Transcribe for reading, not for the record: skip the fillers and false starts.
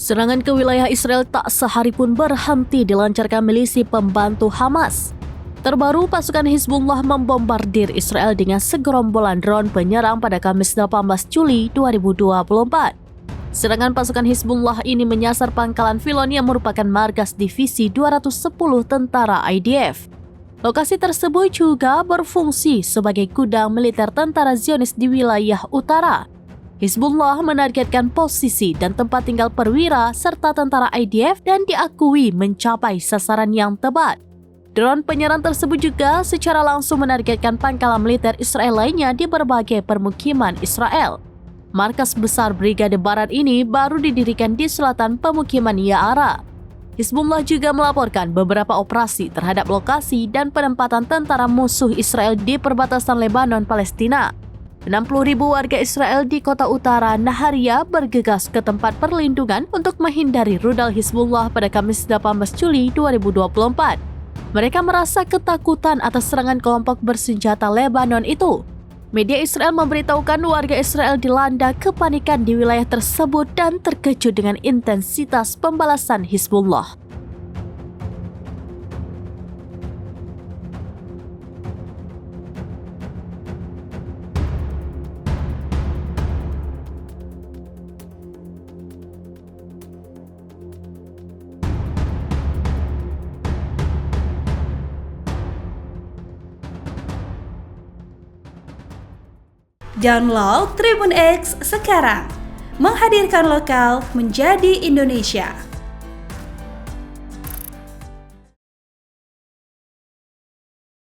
Serangan ke wilayah Israel tak sehari pun berhenti dilancarkan milisi pembantu Hamas. Terbaru, pasukan Hizbullah membombardir Israel dengan segerombolan drone penyerang pada Kamis 18 Juli 2024. Serangan pasukan Hizbullah ini menyasar pangkalan Filon yang merupakan markas divisi 210 tentara IDF. Lokasi tersebut juga berfungsi sebagai gudang militer tentara Zionis di wilayah utara. Hizbullah menargetkan posisi dan tempat tinggal perwira serta tentara IDF dan diakui mencapai sasaran yang tepat. Drone penyerang tersebut juga secara langsung menargetkan pangkalan militer Israel lainnya di berbagai permukiman Israel. Markas besar Brigade Barat ini baru didirikan di selatan pemukiman Ya'ara. Hizbullah juga melaporkan beberapa operasi terhadap lokasi dan penempatan tentara musuh Israel di perbatasan Lebanon-Palestina. 60.000 warga Israel di kota utara Naharia bergegas ke tempat perlindungan untuk menghindari rudal Hizbullah pada Kamis 18 Juli 2024. Mereka merasa ketakutan atas serangan kelompok bersenjata Lebanon itu. Media Israel memberitahukan warga Israel dilanda kepanikan di wilayah tersebut dan terkejut dengan intensitas pembalasan Hizbullah. Download Tribun X sekarang, menghadirkan lokal menjadi Indonesia.